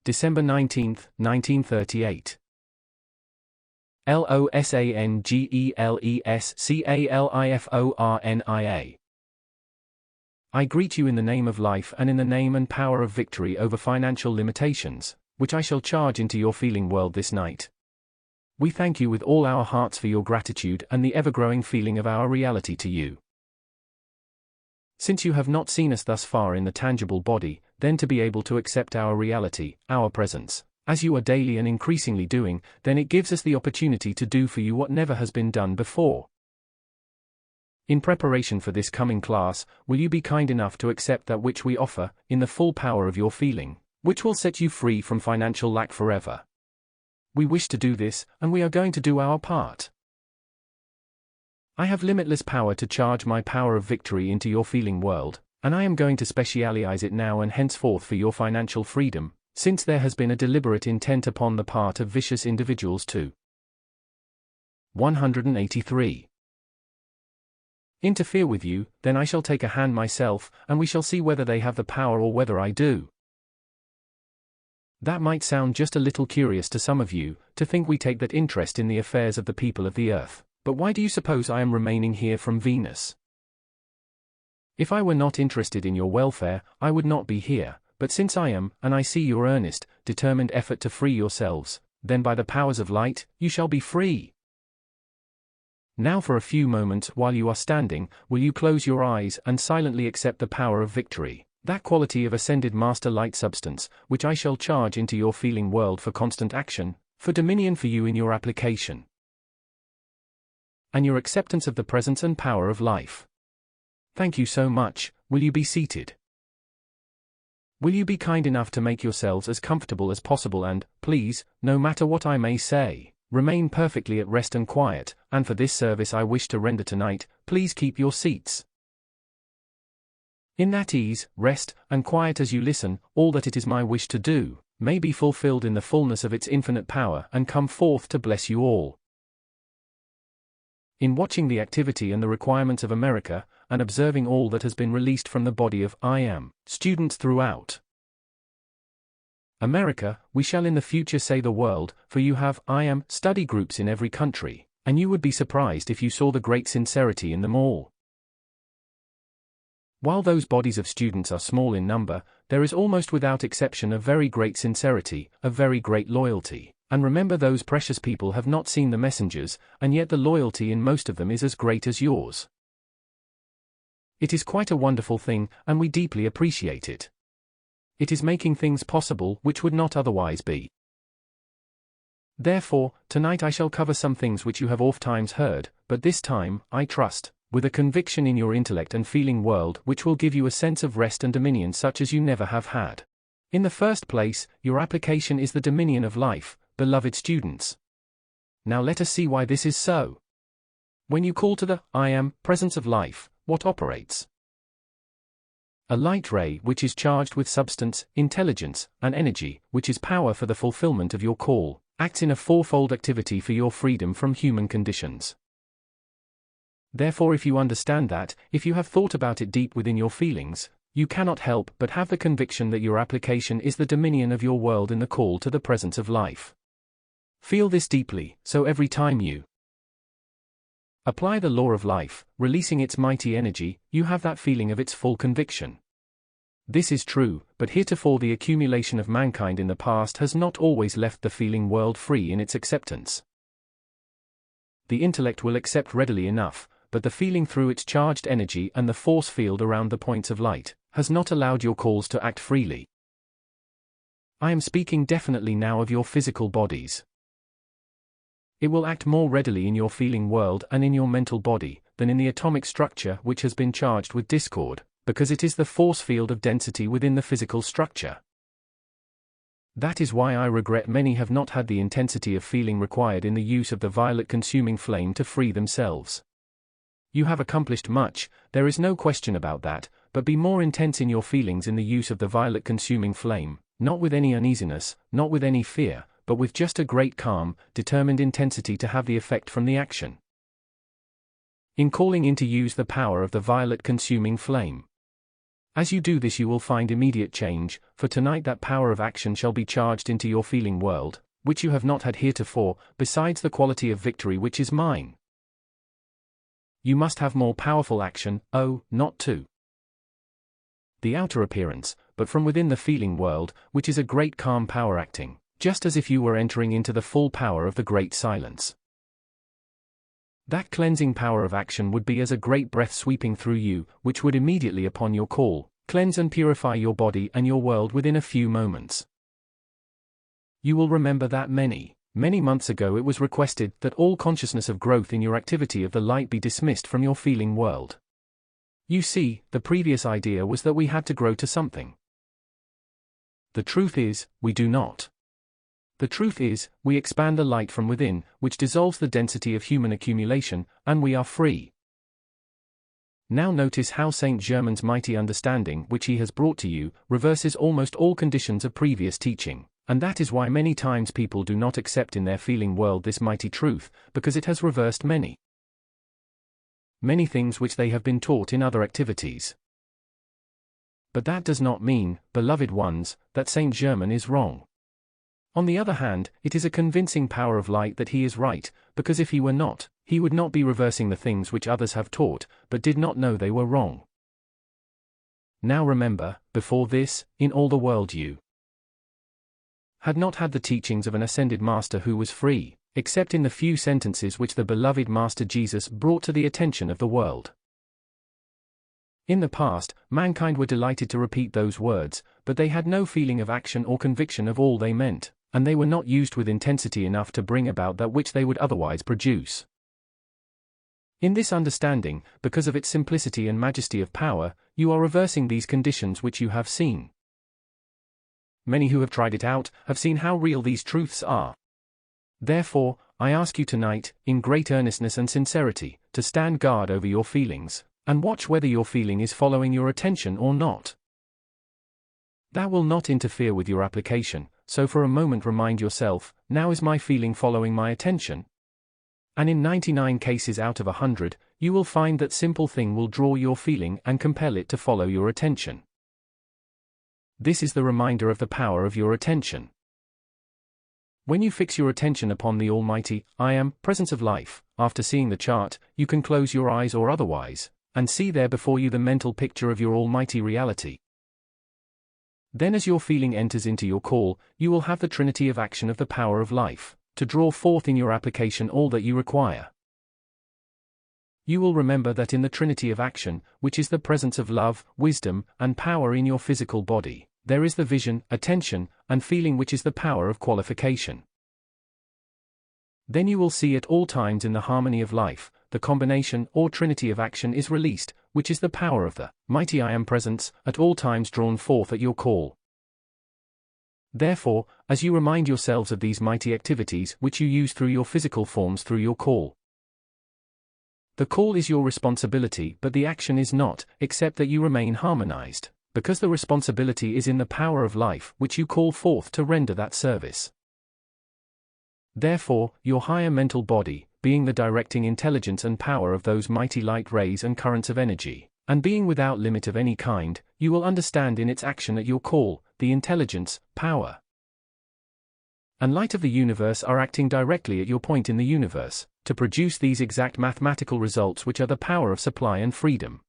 December 19, 1938. LOSANGELESCALIFORNIA. I greet you in the name of life and in the name and power of victory over financial limitations, which I shall charge into your feeling world this night. We thank you with all our hearts for your gratitude and the ever-growing feeling of our reality to you. Since you have not seen us thus far in the tangible body, then to be able to accept our reality, our presence, as you are daily and increasingly doing, then it gives us the opportunity to do for you what never has been done before. In preparation for this coming class, will you be kind enough to accept that which we offer, in the full power of your feeling, which will set you free from financial lack forever? We wish to do this, and we are going to do our part. I have limitless power to charge my power of victory into your feeling world, and I am going to specialize it now and henceforth for your financial freedom, since there has been a deliberate intent upon the part of vicious individuals to 183. Interfere with you, then I shall take a hand myself, and we shall see whether they have the power or whether I do. That might sound just a little curious to some of you, to think we take that interest in the affairs of the people of the earth, but why do you suppose I am remaining here from Venus? If I were not interested in your welfare, I would not be here, but since I am, and I see your earnest, determined effort to free yourselves, then by the powers of light, you shall be free. Now for a few moments while you are standing, will you close your eyes and silently accept the power of victory, that quality of ascended master light substance, which I shall charge into your feeling world for constant action, for dominion for you in your application, and your acceptance of the presence and power of life. Thank you so much. Will you be seated? Will you be kind enough to make yourselves as comfortable as possible and, please, no matter what I may say, remain perfectly at rest and quiet, and for this service I wish to render tonight, please keep your seats. In that ease, rest, and quiet as you listen, all that it is my wish to do, may be fulfilled in the fullness of its infinite power and come forth to bless you all. In watching the activity and the requirements of America, and observing all that has been released from the body of I Am students throughout America, we shall in the future say the world, for you have I Am study groups in every country, and you would be surprised if you saw the great sincerity in them all. While those bodies of students are small in number, there is almost without exception a very great sincerity, a very great loyalty. And remember, those precious people have not seen the messengers, and yet the loyalty in most of them is as great as yours. It is quite a wonderful thing, and we deeply appreciate it. It is making things possible which would not otherwise be. Therefore, tonight I shall cover some things which you have oft-times heard, but this time, I trust, with a conviction in your intellect and feeling world which will give you a sense of rest and dominion such as you never have had. In the first place, your application is the dominion of life, beloved students. Now let us see why this is so. When you call to the I Am presence of life, what operates? A light ray which is charged with substance, intelligence, and energy, which is power for the fulfillment of your call, acts in a fourfold activity for your freedom from human conditions. Therefore, if you understand that, if you have thought about it deep within your feelings, you cannot help but have the conviction that your application is the dominion of your world in the call to the presence of life. Feel this deeply, so every time you apply the law of life, releasing its mighty energy, you have that feeling of its full conviction. This is true, but heretofore the accumulation of mankind in the past has not always left the feeling world free in its acceptance. The intellect will accept readily enough, but the feeling through its charged energy and the force field around the points of light has not allowed your calls to act freely. I am speaking definitely now of your physical bodies. It will act more readily in your feeling world and in your mental body than in the atomic structure which has been charged with discord, because it is the force field of density within the physical structure. That is why I regret many have not had the intensity of feeling required in the use of the violet consuming flame to free themselves. You have accomplished much, there is no question about that, but be more intense in your feelings in the use of the violet consuming flame, not with any uneasiness, not with any fear, but with just a great calm, determined intensity to have the effect from the action. In calling in to use the power of the violet consuming flame, As you do this, you will find immediate change, for tonight that power of action shall be charged into your feeling world, which you have not had heretofore, besides the quality of victory which is mine. You must have more powerful action, not to the outer appearance, but from within the feeling world, which is a great calm power acting, just as if you were entering into the full power of the great silence. That cleansing power of action would be as a great breath sweeping through you, which would immediately upon your call, cleanse and purify your body and your world within a few moments. You will remember that many months ago it was requested that all consciousness of growth in your activity of the light be dismissed from your feeling world. You see, the previous idea was that we had to grow to something. The truth is, we do not. The truth is, we expand the light from within, which dissolves the density of human accumulation, and we are free. Now notice how Saint Germain's mighty understanding which he has brought to you, reverses almost all conditions of previous teaching, and that is why many times people do not accept in their feeling world this mighty truth, because it has reversed many things which they have been taught in other activities. But that does not mean, beloved ones, that Saint Germain is wrong. On the other hand, it is a convincing power of light that he is right, because if he were not, he would not be reversing the things which others have taught, but did not know they were wrong. Now remember, before this, in all the world you had not had the teachings of an ascended master who was free, except in the few sentences which the beloved Master Jesus brought to the attention of the world. In the past, mankind were delighted to repeat those words, but they had no feeling of action or conviction of all they meant, and they were not used with intensity enough to bring about that which they would otherwise produce. In this understanding, because of its simplicity and majesty of power, you are reversing these conditions which you have seen. Many who have tried it out have seen how real these truths are. Therefore, I ask you tonight, in great earnestness and sincerity, to stand guard over your feelings, and watch whether your feeling is following your attention or not. That will not interfere with your application, so for a moment remind yourself, now is my feeling following my attention? And in 99 cases out of 100, you will find that simple thing will draw your feeling and compel it to follow your attention. This is the reminder of the power of your attention. When you fix your attention upon the Almighty, I Am, Presence of Life, after seeing the chart, you can close your eyes or otherwise, and see there before you the mental picture of your Almighty reality. Then as your feeling enters into your call, you will have the trinity of action of the power of life, to draw forth in your application all that you require. You will remember that in the trinity of action, which is the presence of love, wisdom, and power in your physical body, there is the vision, attention, and feeling which is the power of qualification. Then you will see at all times in the harmony of life, the combination or trinity of action is released, which is the power of the mighty I Am presence, at all times drawn forth at your call. Therefore, as you remind yourselves of these mighty activities which you use through your physical forms through your call, the call is your responsibility, but the action is not, except that you remain harmonized, because the responsibility is in the power of life which you call forth to render that service. Therefore, your higher mental body, being the directing intelligence and power of those mighty light rays and currents of energy, and being without limit of any kind, you will understand in its action at your call, the intelligence, power, and light of the universe are acting directly at your point in the universe, to produce these exact mathematical results which are the power of supply and freedom.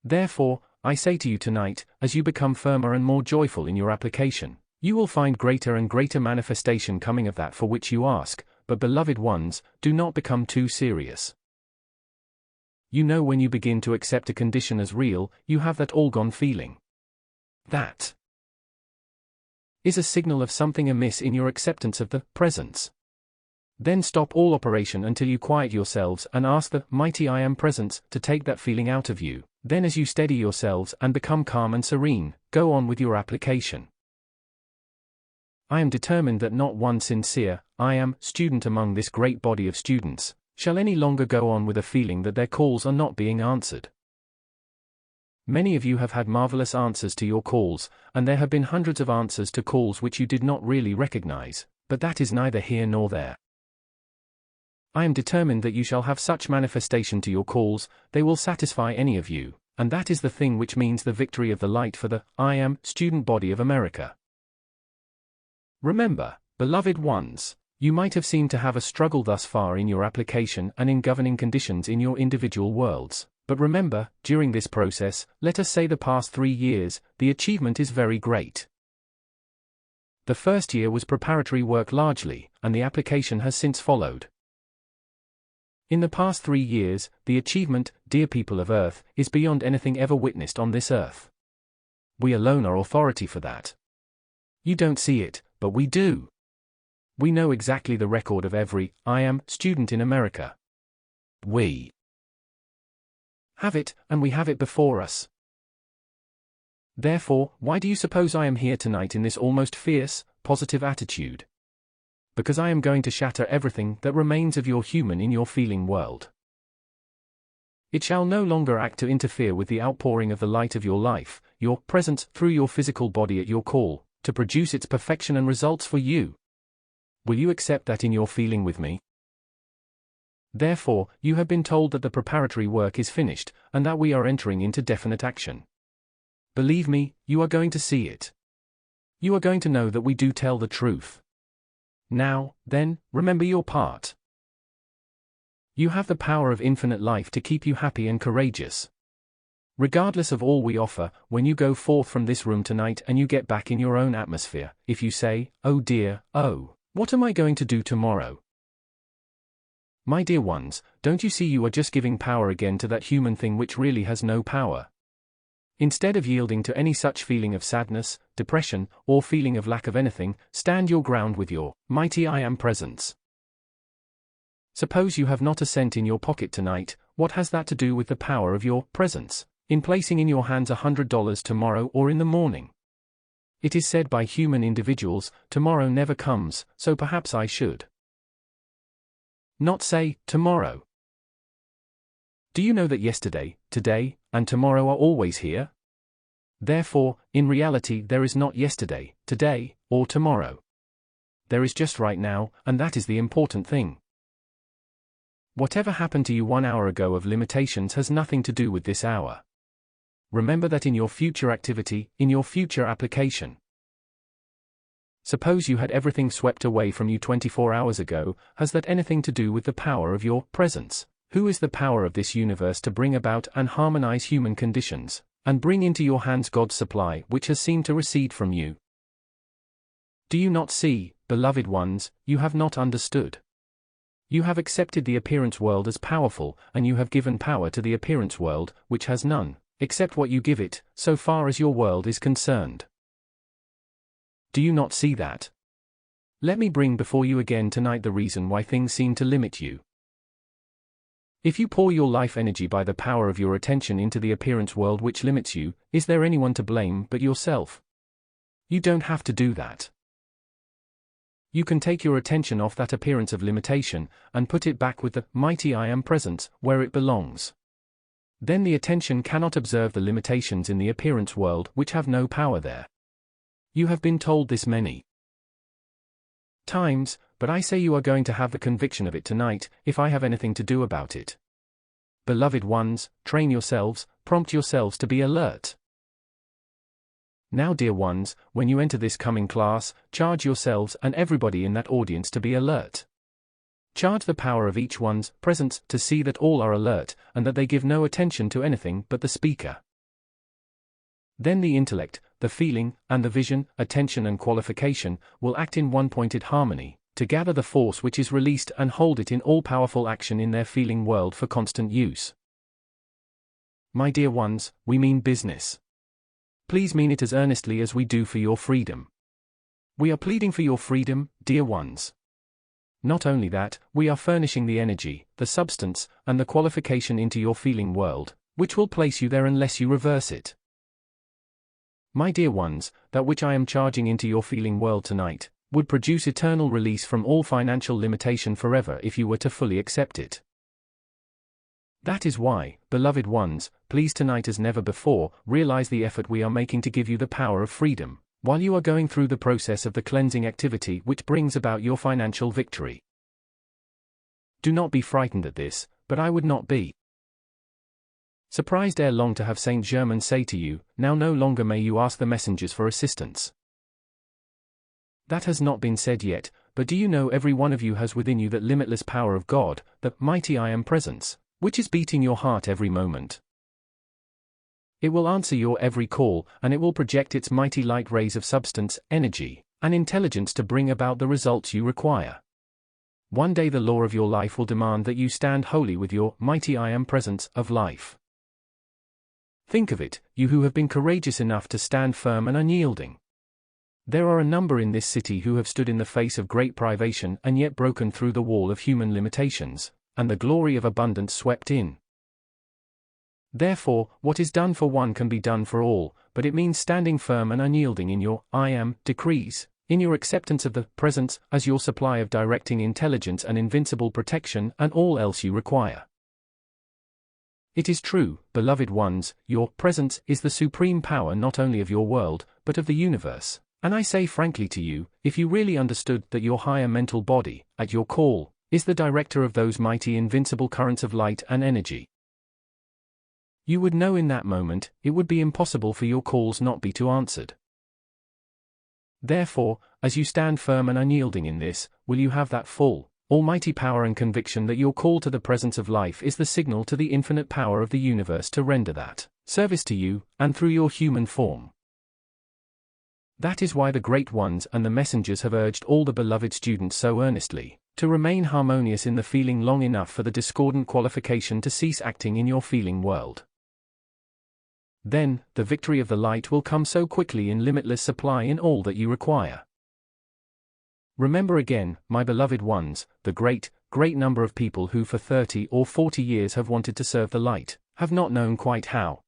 Therefore, I say to you tonight, as you become firmer and more joyful in your application, you will find greater and greater manifestation coming of that for which you ask, but beloved ones, do not become too serious. You know when you begin to accept a condition as real, you have that all-gone feeling. That is a signal of something amiss in your acceptance of the presence. Then stop all operation until you quiet yourselves and ask the mighty I Am presence to take that feeling out of you. Then as you steady yourselves and become calm and serene, go on with your application. I am determined that not one sincere, I Am, student among this great body of students, shall any longer go on with a feeling that their calls are not being answered. Many of you have had marvelous answers to your calls, and there have been hundreds of answers to calls which you did not really recognize, but that is neither here nor there. I am determined that you shall have such manifestation to your calls, they will satisfy any of you, and that is the thing which means the victory of the light for the I am student body of America. Remember, beloved ones, you might have seemed to have a struggle thus far in your application and in governing conditions in your individual worlds, but remember, during this process, let us say the past 3 years, the achievement is very great. The first year was preparatory work largely, and the application has since followed. In the past 3 years, the achievement, dear people of Earth, is beyond anything ever witnessed on this earth. We alone are authority for that. You don't see it, but we do. We know exactly the record of every I am student in America. We have it, and we have it before us. Therefore, why do you suppose I am here tonight in this almost fierce, positive attitude? Because I am going to shatter everything that remains of your human in your feeling world. It shall no longer act to interfere with the outpouring of the light of your life, your presence through your physical body at your call, to produce its perfection and results for you. Will you accept that in your feeling with me? Therefore, you have been told that the preparatory work is finished, and that we are entering into definite action. Believe me, you are going to see it. You are going to know that we do tell the truth. Now, then, remember your part. You have the power of infinite life to keep you happy and courageous. Regardless of all we offer, when you go forth from this room tonight and you get back in your own atmosphere, if you say, oh dear, oh, what am I going to do tomorrow? My dear ones, don't you see you are just giving power again to that human thing which really has no power? Instead of yielding to any such feeling of sadness, depression, or feeling of lack of anything, stand your ground with your mighty I am presence. Suppose you have not a cent in your pocket tonight, what has that to do with the power of your presence, in placing in your hands $100 tomorrow or in the morning? It is said by human individuals, tomorrow never comes, so perhaps I should not say, tomorrow. Do you know that yesterday, today, and tomorrow are always here? Therefore, in reality there is not yesterday, today, or tomorrow. There is just right now, and that is the important thing. Whatever happened to you 1 hour ago of limitations has nothing to do with this hour. Remember that in your future activity, in your future application. Suppose you had everything swept away from you 24 hours ago, has that anything to do with the power of your presence? Who is the power of this universe to bring about and harmonize human conditions, and bring into your hands God's supply which has seemed to recede from you? Do you not see, beloved ones, you have not understood? You have accepted the appearance world as powerful, and you have given power to the appearance world, which has none, except what you give it, so far as your world is concerned. Do you not see that? Let me bring before you again tonight the reason why things seem to limit you. If you pour your life energy by the power of your attention into the appearance world which limits you, is there anyone to blame but yourself? You don't have to do that. You can take your attention off that appearance of limitation, and put it back with the mighty I am presence, where it belongs. Then the attention cannot observe the limitations in the appearance world which have no power there. You have been told this many times, but I say you are going to have the conviction of it tonight, if I have anything to do about it. Beloved ones, train yourselves, prompt yourselves to be alert. Now dear ones, when you enter this coming class, charge yourselves and everybody in that audience to be alert. Charge the power of each one's presence to see that all are alert, and that they give no attention to anything but the speaker. Then the intellect, the feeling, and the vision, attention and qualification, will act in one-pointed harmony, to gather the force which is released and hold it in all-powerful action in their feeling world for constant use. My dear ones, we mean business. Please mean it as earnestly as we do for your freedom. We are pleading for your freedom, dear ones. Not only that, we are furnishing the energy, the substance, and the qualification into your feeling world, which will place you there unless you reverse it. My dear ones, that which I am charging into your feeling world tonight, would produce eternal release from all financial limitation forever if you were to fully accept it. That is why, beloved ones, please tonight as never before, realize the effort we are making to give you the power of freedom, while you are going through the process of the cleansing activity which brings about your financial victory. Do not be frightened at this, but I would not be. Surprised ere long to have Saint Germain say to you, now no longer may you ask the messengers for assistance. That has not been said yet, but do you know every one of you has within you that limitless power of God, that mighty I Am presence, which is beating your heart every moment. It will answer your every call, and it will project its mighty light rays of substance, energy, and intelligence to bring about the results you require. One day the law of your life will demand that you stand wholly with your mighty I Am presence of life. Think of it, you who have been courageous enough to stand firm and unyielding. There are a number in this city who have stood in the face of great privation and yet broken through the wall of human limitations, and the glory of abundance swept in. Therefore, what is done for one can be done for all, but it means standing firm and unyielding in your I Am decrees, in your acceptance of the presence as your supply of directing intelligence and invincible protection and all else you require. It is true, beloved ones, your presence is the supreme power not only of your world, but of the universe. And I say frankly to you, if you really understood that your higher mental body, at your call, is the director of those mighty invincible currents of light and energy, you would know in that moment, it would be impossible for your calls not be to answered. Therefore, as you stand firm and unyielding in this, will you have that full, almighty power and conviction that your call to the presence of life is the signal to the infinite power of the universe to render that service to you, and through your human form. That is why the great ones and the messengers have urged all the beloved students so earnestly, to remain harmonious in the feeling long enough for the discordant qualification to cease acting in your feeling world. Then, the victory of the light will come so quickly in limitless supply in all that you require. Remember again, my beloved ones, the great number of people who for 30 or 40 years have wanted to serve the light, have not known quite how.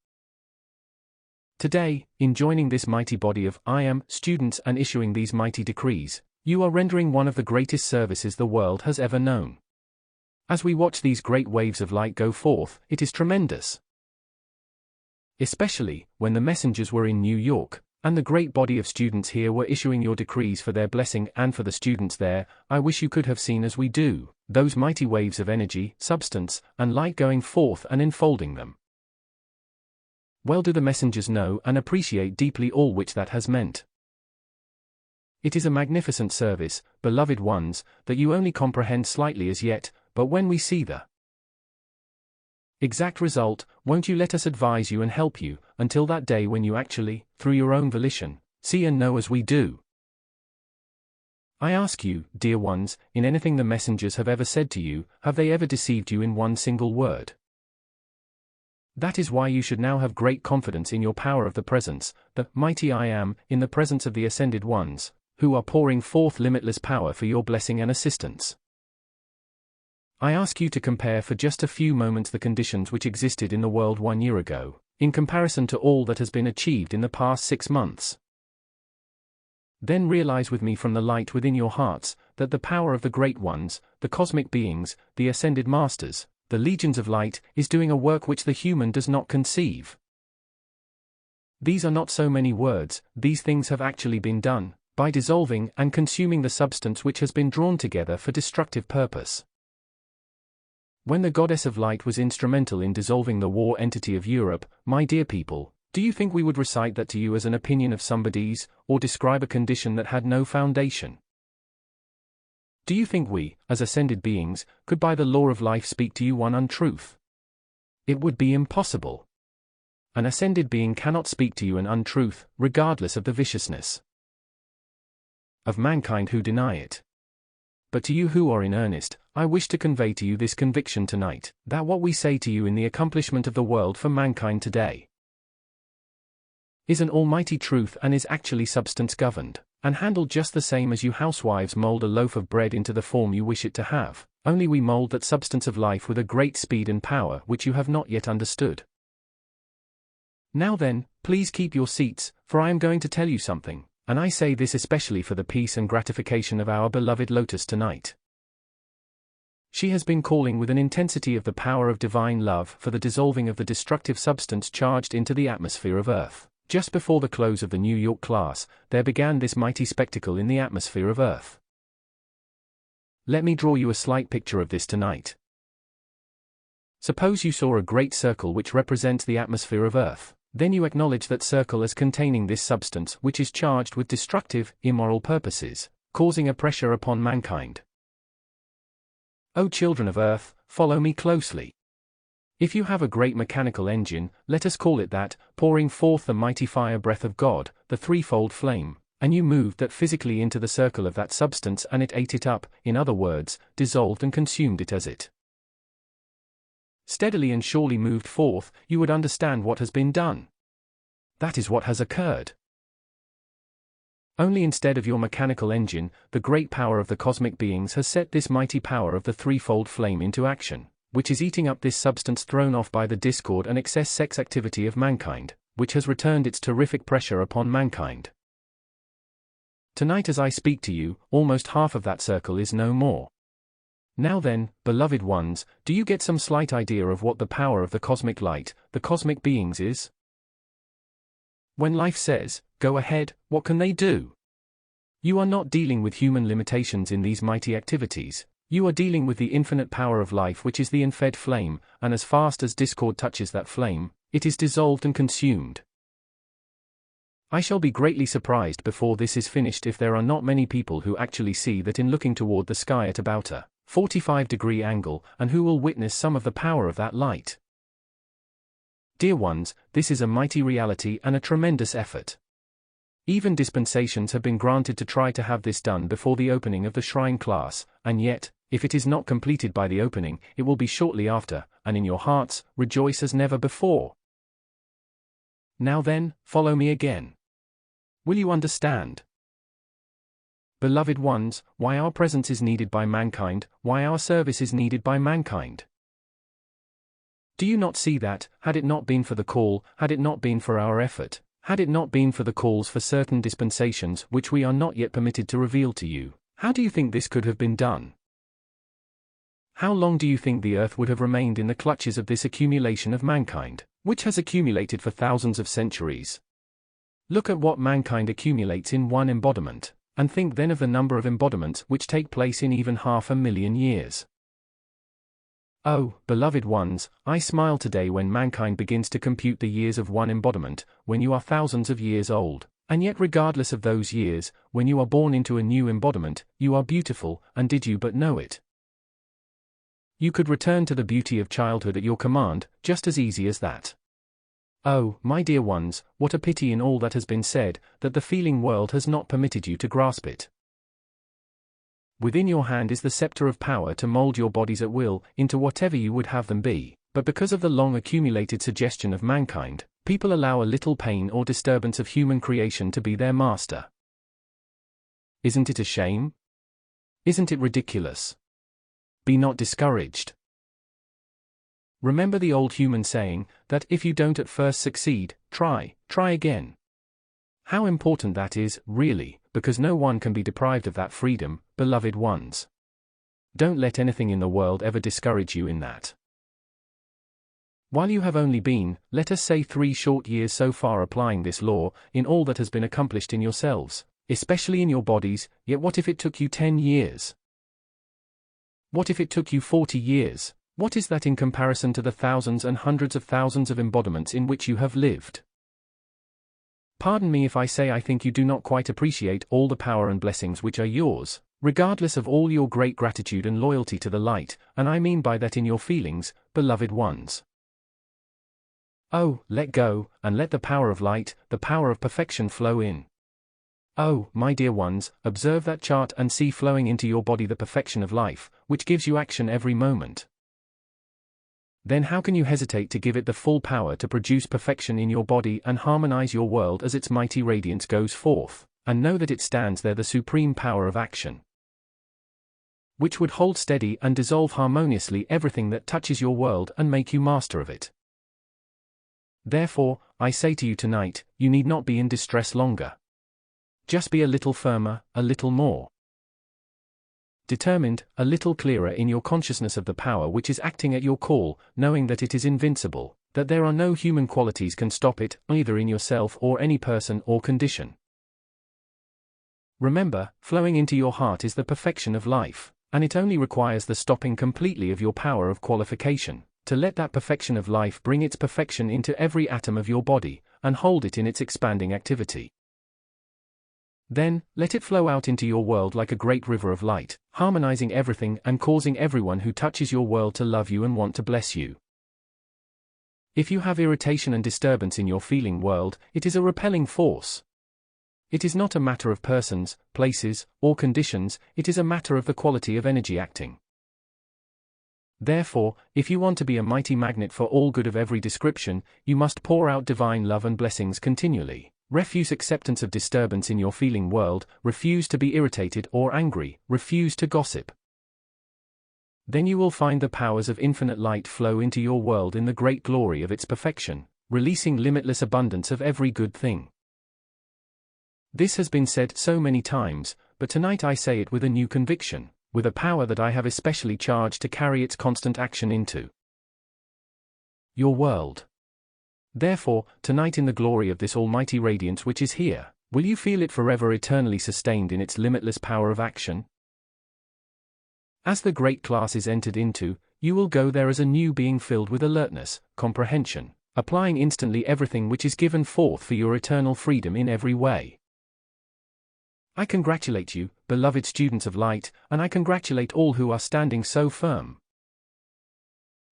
Today, in joining this mighty body of I Am students and issuing these mighty decrees, you are rendering one of the greatest services the world has ever known. As we watch these great waves of light go forth, it is tremendous. Especially, when the messengers were in New York, and the great body of students here were issuing your decrees for their blessing and for the students there, I wish you could have seen as we do, those mighty waves of energy, substance, and light going forth and enfolding them. Well do the messengers know and appreciate deeply all which that has meant. It is a magnificent service, beloved ones, that you only comprehend slightly as yet, but when we see the exact result, won't you let us advise you and help you, until that day when you actually, through your own volition, see and know as we do. I ask you, dear ones, in anything the messengers have ever said to you, have they ever deceived you in one single word? That is why you should now have great confidence in your power of the presence, the mighty I Am, in the presence of the ascended ones, who are pouring forth limitless power for your blessing and assistance. I ask you to compare for just a few moments the conditions which existed in the world 1 year ago, in comparison to all that has been achieved in the past 6 months. Then realize with me from the light within your hearts, that the power of the great ones, the cosmic beings, the ascended masters, the legions of light, is doing a work which the human does not conceive. These are not so many words, these things have actually been done, by dissolving and consuming the substance which has been drawn together for destructive purpose. When the goddess of light was instrumental in dissolving the war entity of Europe, my dear people, do you think we would recite that to you as an opinion of somebody's, or describe a condition that had no foundation? Do you think we, as ascended beings, could by the law of life speak to you one untruth? It would be impossible. An ascended being cannot speak to you an untruth, regardless of the viciousness of mankind who deny it. But to you who are in earnest, I wish to convey to you this conviction tonight, that what we say to you in the accomplishment of the world for mankind today is an almighty truth and is actually substance governed, and handled just the same as you housewives mold a loaf of bread into the form you wish it to have, only we mold that substance of life with a great speed and power which you have not yet understood. Now then, please keep your seats, for I am going to tell you something, and I say this especially for the peace and gratification of our beloved Lotus tonight. She has been calling with an intensity of the power of divine love for the dissolving of the destructive substance charged into the atmosphere of Earth. Just before the close of the New York class, there began this mighty spectacle in the atmosphere of Earth. Let me draw you a slight picture of this tonight. Suppose you saw a great circle which represents the atmosphere of Earth. Then you acknowledge that circle as containing this substance which is charged with destructive, immoral purposes, causing a pressure upon mankind. O children of Earth, follow me closely. If you have a great mechanical engine, let us call it that, pouring forth the mighty fire breath of God, the threefold flame, and you moved that physically into the circle of that substance and it ate it up, in other words, dissolved and consumed it as it steadily and surely moved forth, you would understand what has been done. That is what has occurred. Only instead of your mechanical engine, the great power of the cosmic beings has set this mighty power of the threefold flame into action, which is eating up this substance thrown off by the discord and excess sex activity of mankind, which has returned its terrific pressure upon mankind. Tonight as I speak to you, almost half of that circle is no more. Now then, beloved ones, do you get some slight idea of what the power of the cosmic light, the cosmic beings is? When life says, go ahead, what can they do? You are not dealing with human limitations in these mighty activities. You are dealing with the infinite power of life which is the unfed flame, and as fast as discord touches that flame, it is dissolved and consumed. I shall be greatly surprised before this is finished if there are not many people who actually see that in looking toward the sky at about a 45-degree angle, and who will witness some of the power of that light. Dear ones, this is a mighty reality and a tremendous effort. Even dispensations have been granted to try to have this done before the opening of the shrine class, and yet, if it is not completed by the opening, it will be shortly after, and in your hearts, rejoice as never before. Now then, follow me again. Will you understand? Beloved ones, why our presence is needed by mankind, why our service is needed by mankind. Do you not see that, had it not been for the call, had it not been for our effort, had it not been for the calls for certain dispensations which we are not yet permitted to reveal to you, how do you think this could have been done? How long do you think the earth would have remained in the clutches of this accumulation of mankind, which has accumulated for thousands of centuries? Look at what mankind accumulates in one embodiment, and think then of the number of embodiments which take place in even 500,000 years. Oh, beloved ones, I smile today when mankind begins to compute the years of one embodiment, when you are thousands of years old, and yet regardless of those years, when you are born into a new embodiment, you are beautiful, and did you but know it? You could return to the beauty of childhood at your command, just as easy as that. Oh, my dear ones, what a pity in all that has been said, that the feeling world has not permitted you to grasp it. Within your hand is the scepter of power to mold your bodies at will, into whatever you would have them be, but because of the long accumulated suggestion of mankind, people allow a little pain or disturbance of human creation to be their master. Isn't it a shame? Isn't it ridiculous? Be not discouraged. Remember the old human saying, that if you don't at first succeed, try again. How important that is, really, because no one can be deprived of that freedom, beloved ones. Don't let anything in the world ever discourage you in that. While you have only been, let us say 3 short years so far applying this law, in all that has been accomplished in yourselves, especially in your bodies, yet what if it took you 10 years? What if it took you 40 years? What is that in comparison to the thousands and hundreds of thousands of embodiments in which you have lived? Pardon me if I say I think you do not quite appreciate all the power and blessings which are yours, regardless of all your great gratitude and loyalty to the light, and I mean by that in your feelings, beloved ones. Oh, let go, and let the power of light, the power of perfection flow in. Oh, my dear ones, observe that chart and see flowing into your body the perfection of life, which gives you action every moment. Then how can you hesitate to give it the full power to produce perfection in your body and harmonize your world as its mighty radiance goes forth, and know that it stands there the supreme power of action, which would hold steady and dissolve harmoniously everything that touches your world and make you master of it. Therefore, I say to you tonight, you need not be in distress longer. Just be a little firmer, a little more determined, a little clearer in your consciousness of the power which is acting at your call, knowing that it is invincible, that there are no human qualities can stop it, either in yourself or any person or condition. Remember, flowing into your heart is the perfection of life, and it only requires the stopping completely of your power of qualification, to let that perfection of life bring its perfection into every atom of your body, and hold it in its expanding activity. Then, let it flow out into your world like a great river of light, harmonizing everything and causing everyone who touches your world to love you and want to bless you. If you have irritation and disturbance in your feeling world, it is a repelling force. It is not a matter of persons, places, or conditions, it is a matter of the quality of energy acting. Therefore, if you want to be a mighty magnet for all good of every description, you must pour out divine love and blessings continually. Refuse acceptance of disturbance in your feeling world, refuse to be irritated or angry, refuse to gossip. Then you will find the powers of infinite light flow into your world in the great glory of its perfection, releasing limitless abundance of every good thing. This has been said so many times, but tonight I say it with a new conviction, with a power that I have especially charged to carry its constant action into your world. Therefore, tonight in the glory of this almighty radiance which is here, will you feel it forever eternally sustained in its limitless power of action? As the great class is entered into, you will go there as a new being filled with alertness, comprehension, applying instantly everything which is given forth for your eternal freedom in every way. I congratulate you, beloved students of light, and I congratulate all who are standing so firm.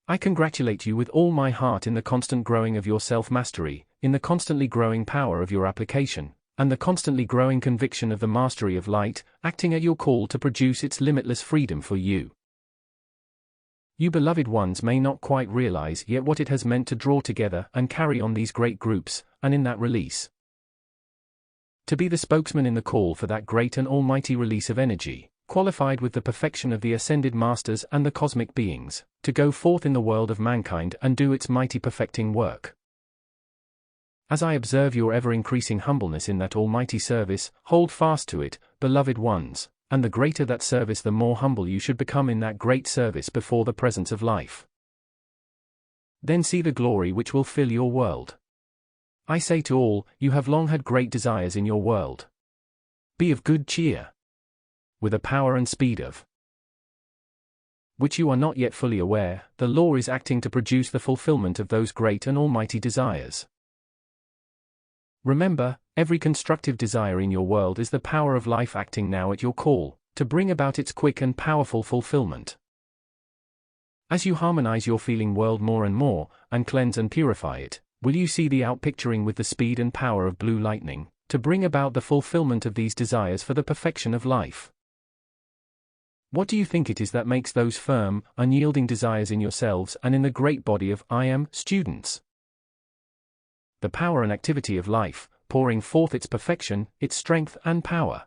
I congratulate you with all my heart in the constant growing of your self-mastery, in the constantly growing power of your application, and the constantly growing conviction of the mastery of light, acting at your call to produce its limitless freedom for you. You beloved ones may not quite realize yet what it has meant to draw together and carry on these great groups, and in that release, to be the spokesman in the call for that great and almighty release of energy, qualified with the perfection of the ascended masters and the cosmic beings, to go forth in the world of mankind and do its mighty perfecting work. As I observe your ever-increasing humbleness in that almighty service, hold fast to it, beloved ones, and the greater that service the more humble you should become in that great service before the presence of life. Then see the glory which will fill your world. I say to all, you have long had great desires in your world. Be of good cheer. With a power and speed of which you are not yet fully aware, the law is acting to produce the fulfillment of those great and almighty desires. Remember, every constructive desire in your world is the power of life acting now at your call, to bring about its quick and powerful fulfillment. As you harmonize your feeling world more and more, and cleanse and purify it, will you see the outpicturing with the speed and power of blue lightning, to bring about the fulfillment of these desires for the perfection of life? What do you think it is that makes those firm, unyielding desires in yourselves and in the great body of I am students? The power and activity of life, pouring forth its perfection, its strength and power.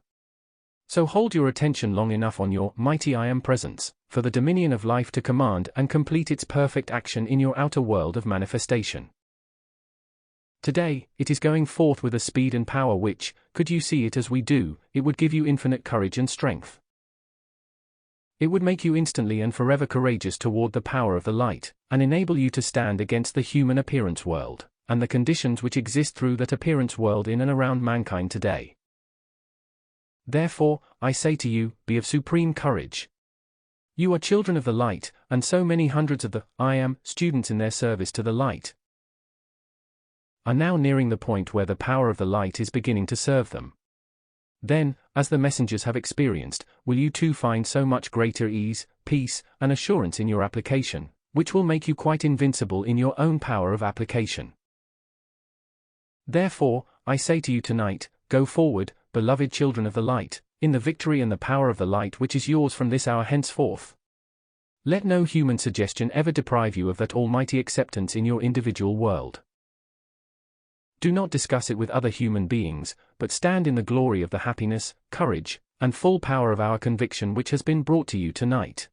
So hold your attention long enough on your mighty I am presence, for the dominion of life to command and complete its perfect action in your outer world of manifestation. Today, it is going forth with a speed and power which, could you see it as we do, it would give you infinite courage and strength. It would make you instantly and forever courageous toward the power of the light, and enable you to stand against the human appearance world, and the conditions which exist through that appearance world in and around mankind today. Therefore, I say to you, be of supreme courage. You are children of the light, and so many hundreds of the I am students in their service to the light are now nearing the point where the power of the light is beginning to serve them. Then, as the messengers have experienced, will you too find so much greater ease, peace, and assurance in your application, which will make you quite invincible in your own power of application. Therefore, I say to you tonight, go forward, beloved children of the light, in the victory and the power of the light which is yours from this hour henceforth. Let no human suggestion ever deprive you of that almighty acceptance in your individual world. Do not discuss it with other human beings, but stand in the glory of the happiness, courage, and full power of our conviction which has been brought to you tonight.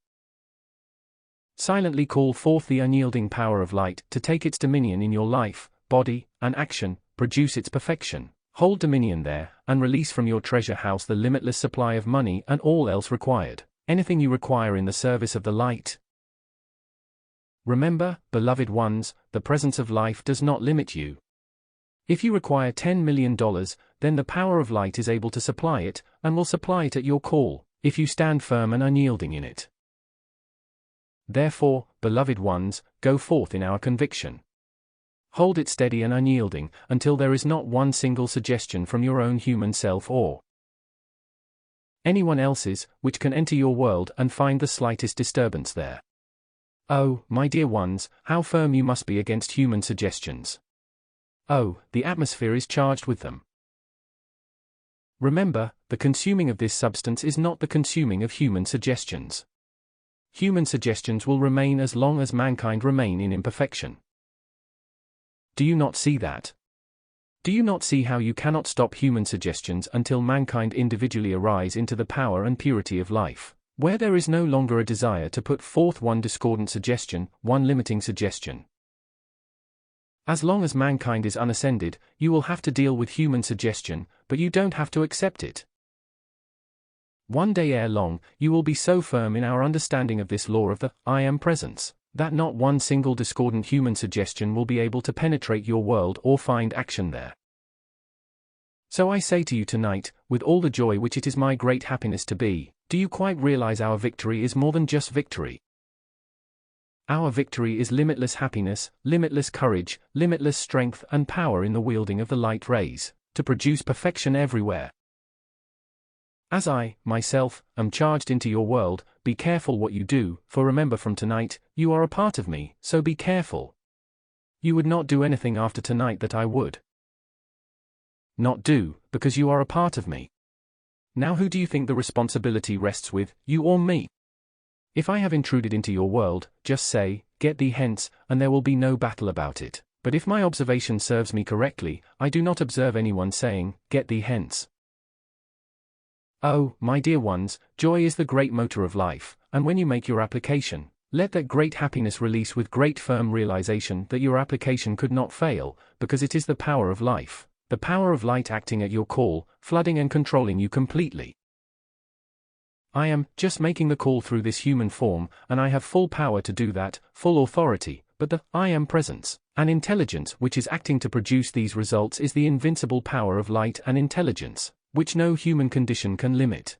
Silently call forth the unyielding power of light to take its dominion in your life, body, and action, produce its perfection, hold dominion there, and release from your treasure house the limitless supply of money and all else required, anything you require in the service of the light. Remember, beloved ones, the presence of life does not limit you. If you require $10 million, then the power of light is able to supply it, and will supply it at your call, if you stand firm and unyielding in it. Therefore, beloved ones, go forth in our conviction. Hold it steady and unyielding, until there is not one single suggestion from your own human self or anyone else's, which can enter your world and find the slightest disturbance there. Oh, my dear ones, how firm you must be against human suggestions. Oh, the atmosphere is charged with them. Remember, the consuming of this substance is not the consuming of human suggestions. Human suggestions will remain as long as mankind remain in imperfection. Do you not see that? Do you not see how you cannot stop human suggestions until mankind individually arise into the power and purity of life, where there is no longer a desire to put forth one discordant suggestion, one limiting suggestion? As long as mankind is unascended, you will have to deal with human suggestion, but you don't have to accept it. One day ere long, you will be so firm in our understanding of this law of the I Am Presence, that not one single discordant human suggestion will be able to penetrate your world or find action there. So I say to you tonight, with all the joy which it is my great happiness to be, do you quite realize our victory is more than just victory? Our victory is limitless happiness, limitless courage, limitless strength and power in the wielding of the light rays, to produce perfection everywhere. As I, myself, am charged into your world, be careful what you do, for remember from tonight, you are a part of me, so be careful. You would not do anything after tonight that I would not do, because you are a part of me. Now who do you think the responsibility rests with, you or me? If I have intruded into your world, just say, get thee hence, and there will be no battle about it. But if my observation serves me correctly, I do not observe anyone saying, get thee hence. Oh, my dear ones, joy is the great motor of life, and when you make your application, let that great happiness release with great firm realization that your application could not fail, because it is the power of life, the power of light acting at your call, flooding and controlling you completely. I am just making the call through this human form, and I have full power to do that, full authority, but the I Am Presence, and intelligence which is acting to produce these results is the invincible power of light and intelligence, which no human condition can limit.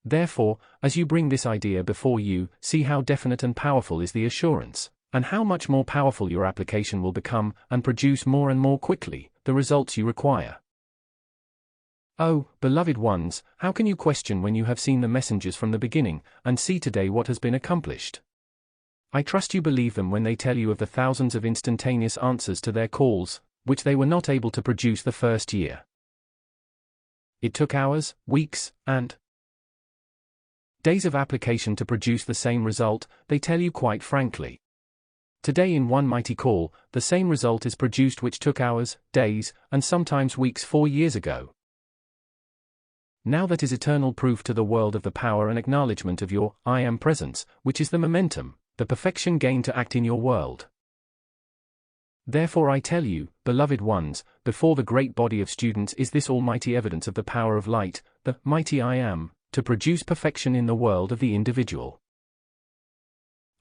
Therefore, as you bring this idea before you, see how definite and powerful is the assurance, and how much more powerful your application will become, and produce more and more quickly the results you require. Oh, beloved ones, how can you question when you have seen the messengers from the beginning, and see today what has been accomplished? I trust you believe them when they tell you of the thousands of instantaneous answers to their calls, which they were not able to produce the first year. It took hours, weeks, and days of application to produce the same result, they tell you quite frankly. Today in one mighty call, the same result is produced which took hours, days, and sometimes weeks 4 years ago. Now that is eternal proof to the world of the power and acknowledgement of your I Am Presence, which is the momentum, the perfection gained to act in your world. Therefore I tell you, beloved ones, before the great body of students is this almighty evidence of the power of light, the mighty I Am, to produce perfection in the world of the individual.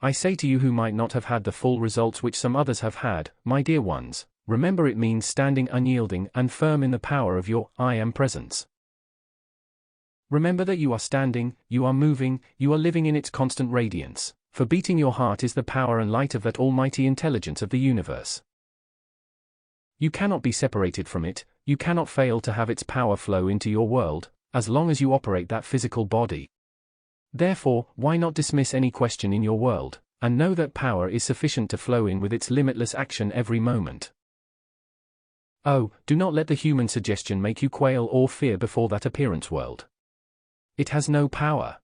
I say to you who might not have had the full results which some others have had, my dear ones, remember it means standing unyielding and firm in the power of your I Am Presence. Remember that you are standing, you are moving, you are living in its constant radiance, for beating your heart is the power and light of that almighty intelligence of the universe. You cannot be separated from it, you cannot fail to have its power flow into your world, as long as you operate that physical body. Therefore, why not dismiss any question in your world, and know that power is sufficient to flow in with its limitless action every moment. Oh, do not let the human suggestion make you quail or fear before that appearance world. It has no power.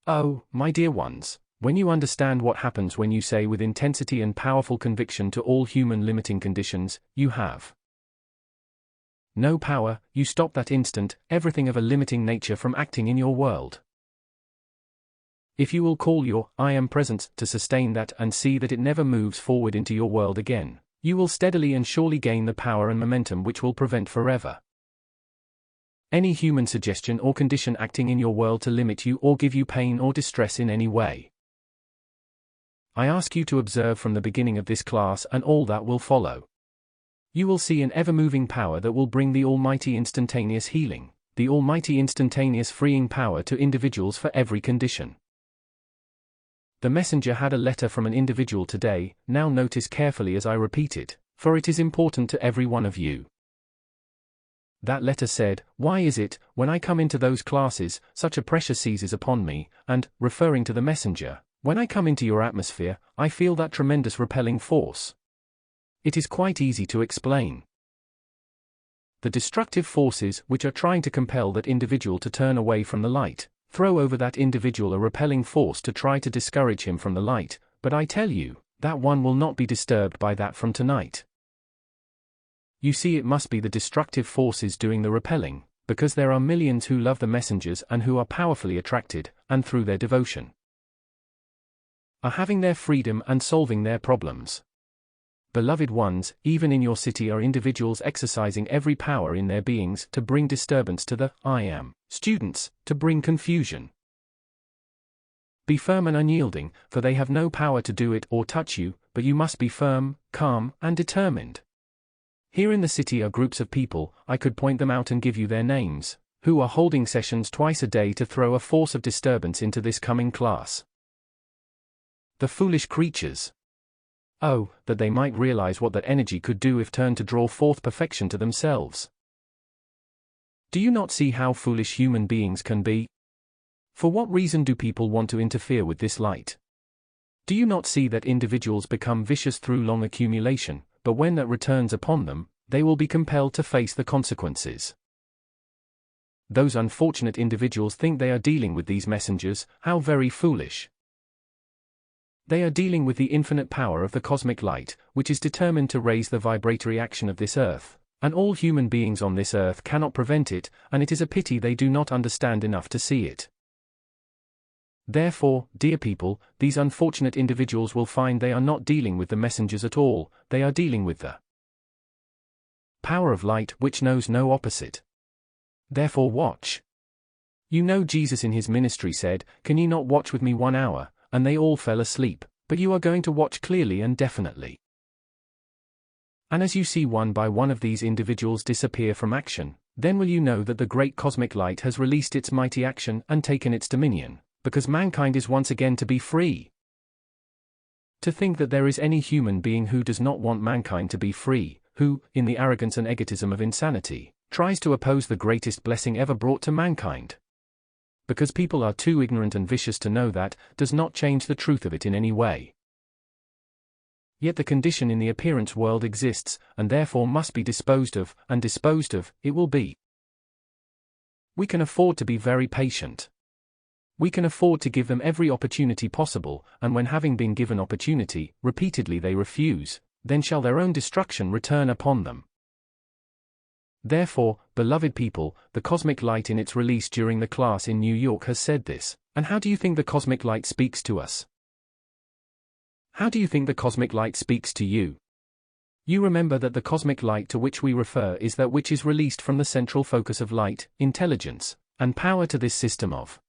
Oh, my dear ones, when you understand what happens when you say with intensity and powerful conviction to all human limiting conditions, you have no power, you stop that instant everything of a limiting nature from acting in your world. If you will call your I Am Presence to sustain that and see that it never moves forward into your world again, you will steadily and surely gain the power and momentum which will prevent forever any human suggestion or condition acting in your world to limit you or give you pain or distress in any way. I ask you to observe from the beginning of this class and all that will follow. You will see an ever-moving power that will bring the almighty instantaneous healing, the almighty instantaneous freeing power to individuals for every condition. The messenger had a letter from an individual today. Now notice carefully as I repeat it, for it is important to every one of you. That letter said, "Why is it, when I come into those classes, such a pressure seizes upon me, and, referring to the messenger, when I come into your atmosphere, I feel that tremendous repelling force?" It is quite easy to explain. The destructive forces which are trying to compel that individual to turn away from the light, throw over that individual a repelling force to try to discourage him from the light, but I tell you, that one will not be disturbed by that from tonight. You see, it must be the destructive forces doing the repelling, because there are millions who love the messengers and who are powerfully attracted, and through their devotion, are having their freedom and solving their problems. Beloved ones, even in your city are individuals exercising every power in their beings to bring disturbance to the I am students, to bring confusion. Be firm and unyielding, for they have no power to do it or touch you, but you must be firm, calm, and determined. Here in the city are groups of people, I could point them out and give you their names, who are holding sessions twice a day to throw a force of disturbance into this coming class. The foolish creatures. Oh, that they might realize what that energy could do if turned to draw forth perfection to themselves. Do you not see how foolish human beings can be? For what reason do people want to interfere with this light? Do you not see that individuals become vicious through long accumulation, but when that returns upon them, they will be compelled to face the consequences? Those unfortunate individuals think they are dealing with these messengers. How very foolish! They are dealing with the infinite power of the cosmic light, which is determined to raise the vibratory action of this earth, and all human beings on this earth cannot prevent it, and it is a pity they do not understand enough to see it. Therefore, dear people, these unfortunate individuals will find they are not dealing with the messengers at all, they are dealing with the power of light which knows no opposite. Therefore watch. You know Jesus in his ministry said, "Can ye not watch with me 1 hour?" And they all fell asleep, but you are going to watch clearly and definitely. And as you see one by one of these individuals disappear from action, then will you know that the great cosmic light has released its mighty action and taken its dominion, because mankind is once again to be free. To think that there is any human being who does not want mankind to be free, who, in the arrogance and egotism of insanity, tries to oppose the greatest blessing ever brought to mankind. Because people are too ignorant and vicious to know that, does not change the truth of it in any way. Yet the condition in the appearance world exists, and therefore must be disposed of, and disposed of, it will be. We can afford to be very patient. We can afford to give them every opportunity possible, and when having been given opportunity, repeatedly they refuse, then shall their own destruction return upon them. Therefore, beloved people, the cosmic light in its release during the class in New York has said this, and how do you think the cosmic light speaks to us? How do you think the cosmic light speaks to you? You remember that the cosmic light to which we refer is that which is released from the central focus of light, intelligence, and power to this system of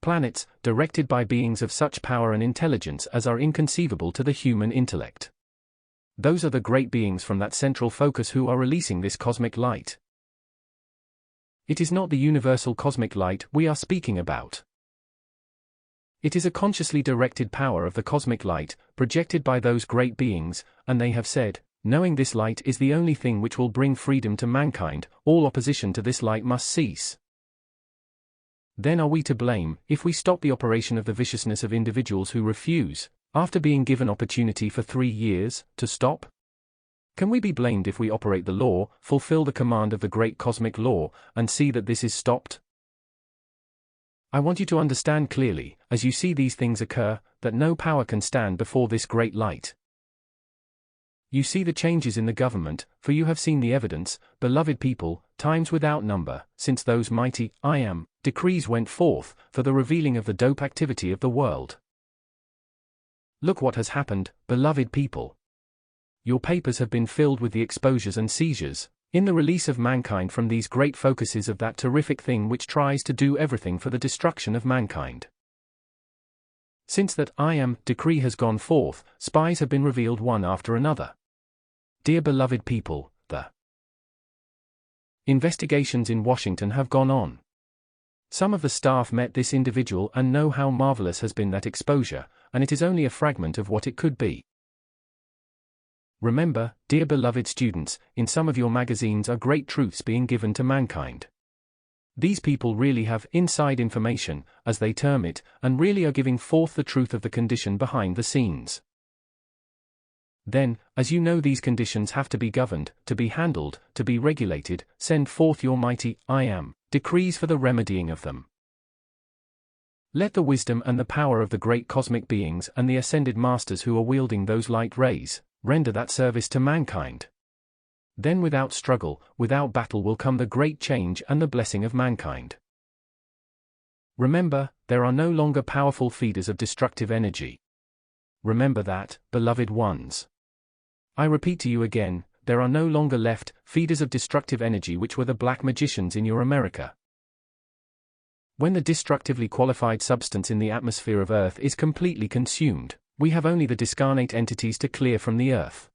planets, directed by beings of such power and intelligence as are inconceivable to the human intellect. Those are the great beings from that central focus who are releasing this cosmic light. It is not the universal cosmic light we are speaking about. It is a consciously directed power of the cosmic light, projected by those great beings, and they have said, knowing this light is the only thing which will bring freedom to mankind, all opposition to this light must cease. Then are we to blame, if we stop the operation of the viciousness of individuals who refuse, after being given opportunity for 3 years, to stop? Can we be blamed if we operate the law, fulfill the command of the great cosmic law, and see that this is stopped? I want you to understand clearly, as you see these things occur, that no power can stand before this great light. You see the changes in the government, for you have seen the evidence, beloved people, times without number, since those mighty, I am, decrees went forth, for the revealing of the dope activity of the world. Look what has happened, beloved people. Your papers have been filled with the exposures and seizures, in the release of mankind from these great focuses of that terrific thing which tries to do everything for the destruction of mankind. Since that I am decree has gone forth, spies have been revealed one after another. Dear beloved people, the investigations in Washington have gone on. Some of the staff met this individual and know how marvelous has been that exposure, and it is only a fragment of what it could be. Remember, dear beloved students, in some of your magazines are great truths being given to mankind. These people really have inside information, as they term it, and really are giving forth the truth of the condition behind the scenes. Then, as you know these conditions have to be governed, to be handled, to be regulated, send forth your mighty, I am, decrees for the remedying of them. Let the wisdom and the power of the great cosmic beings and the ascended masters who are wielding those light rays, render that service to mankind. Then without struggle, without battle will come the great change and the blessing of mankind. Remember, there are no longer powerful feeders of destructive energy. Remember that, beloved ones. I repeat to you again, there are no longer left feeders of destructive energy which were the black magicians in your America. When the destructively qualified substance in the atmosphere of Earth is completely consumed, we have only the discarnate entities to clear from the Earth.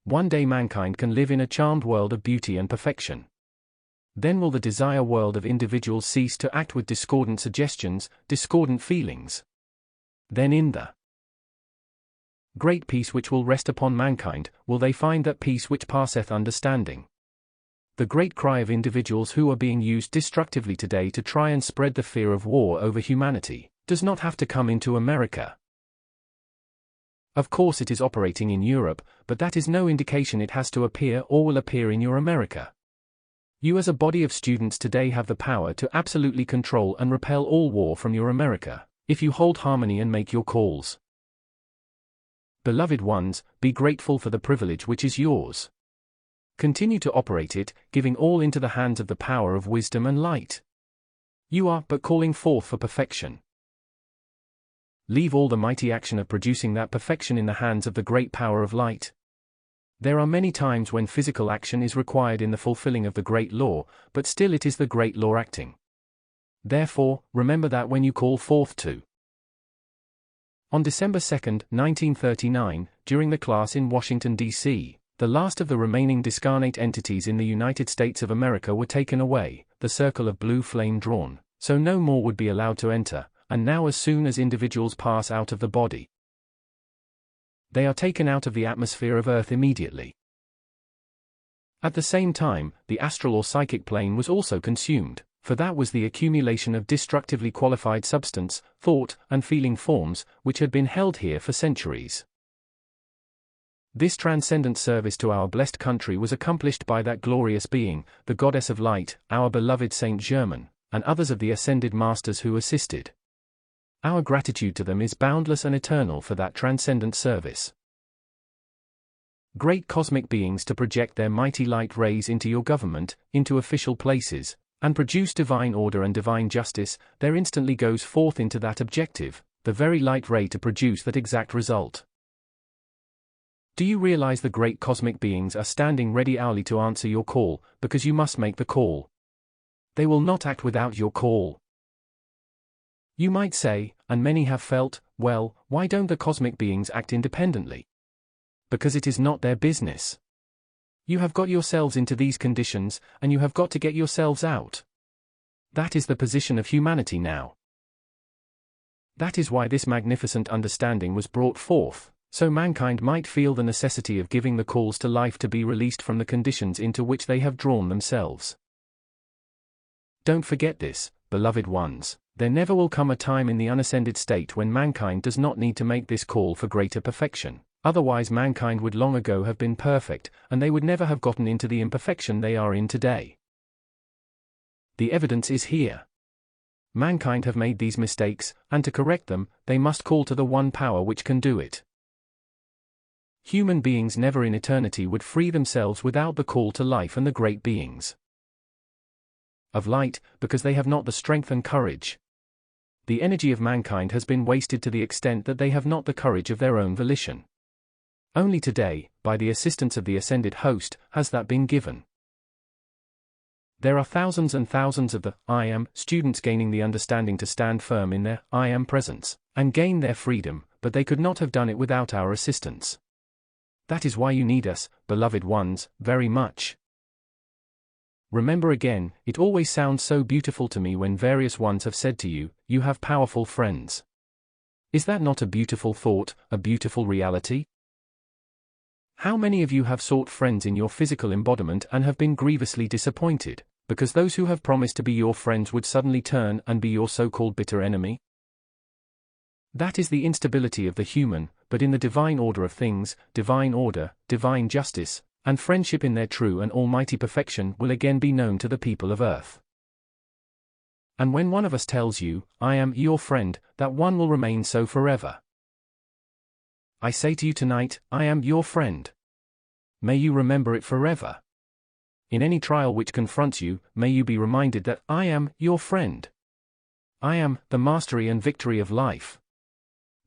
One day mankind can live in a charmed world of beauty and perfection. Then will the desire world of individuals cease to act with discordant suggestions, discordant feelings. Then in the great peace which will rest upon mankind, will they find that peace which passeth understanding. The great cry of individuals who are being used destructively today to try and spread the fear of war over humanity, does not have to come into America. Of course it is operating in Europe, but that is no indication it has to appear or will appear in your America. You as a body of students today have the power to absolutely control and repel all war from your America, if you hold harmony and make your calls. Beloved ones, be grateful for the privilege which is yours. Continue to operate it, giving all into the hands of the power of wisdom and light. You are but calling forth for perfection. Leave all the mighty action of producing that perfection in the hands of the great power of light. There are many times when physical action is required in the fulfilling of the great law, but still it is the great law acting. Therefore, remember that when you call forth to. On December 2, 1939, during the class in Washington, D.C., the last of the remaining discarnate entities in the United States of America were taken away, the circle of blue flame drawn, so no more would be allowed to enter. And now as soon as individuals pass out of the body, they are taken out of the atmosphere of Earth immediately. At the same time, the astral or psychic plane was also consumed, for that was the accumulation of destructively qualified substance, thought, and feeling forms, which had been held here for centuries. This transcendent service to our blessed country was accomplished by that glorious being, the Goddess of Light, our beloved Saint Germain, and others of the ascended masters who assisted. Our gratitude to them is boundless and eternal for that transcendent service. Great cosmic beings to project their mighty light rays into your government, into official places, and produce divine order and divine justice, there instantly goes forth into that objective, the very light ray to produce that exact result. Do you realize the great cosmic beings are standing ready hourly to answer your call, because you must make the call? They will not act without your call. You might say, and many have felt, well, why don't the cosmic beings act independently? Because it is not their business. You have got yourselves into these conditions, and you have got to get yourselves out. That is the position of humanity now. That is why this magnificent understanding was brought forth, so mankind might feel the necessity of giving the calls to life to be released from the conditions into which they have drawn themselves. Don't forget this, beloved ones. There never will come a time in the unascended state when mankind does not need to make this call for greater perfection, otherwise mankind would long ago have been perfect, and they would never have gotten into the imperfection they are in today. The evidence is here. Mankind have made these mistakes, and to correct them, they must call to the one power which can do it. Human beings never in eternity would free themselves without the call to life and the great beings of light, because they have not the strength and courage. The energy of mankind has been wasted to the extent that they have not the courage of their own volition. Only today, by the assistance of the ascended host, has that been given. There are thousands and thousands of the I Am students gaining the understanding to stand firm in their I Am presence, and gain their freedom, but they could not have done it without our assistance. That is why you need us, beloved ones, very much. Remember again, it always sounds so beautiful to me when various ones have said to you, you have powerful friends. Is that not a beautiful thought, a beautiful reality? How many of you have sought friends in your physical embodiment and have been grievously disappointed, because those who have promised to be your friends would suddenly turn and be your so-called bitter enemy? That is the instability of the human, but in the divine order of things, divine order, divine justice, and friendship in their true and almighty perfection will again be known to the people of earth. And when one of us tells you, I am your friend, that one will remain so forever. I say to you tonight, I am your friend. May you remember it forever. In any trial which confronts you, may you be reminded that I am your friend. I am the mastery and victory of life.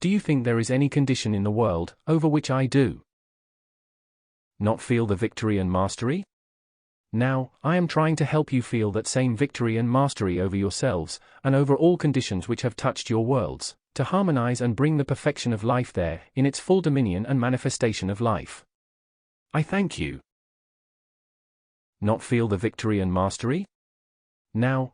Do you think there is any condition in the world over which I do not feel the victory and mastery? Now, I am trying to help you feel that same victory and mastery over yourselves, and over all conditions which have touched your worlds, to harmonize and bring the perfection of life there, in its full dominion and manifestation of life. I thank you. Not feel the victory and mastery? Now,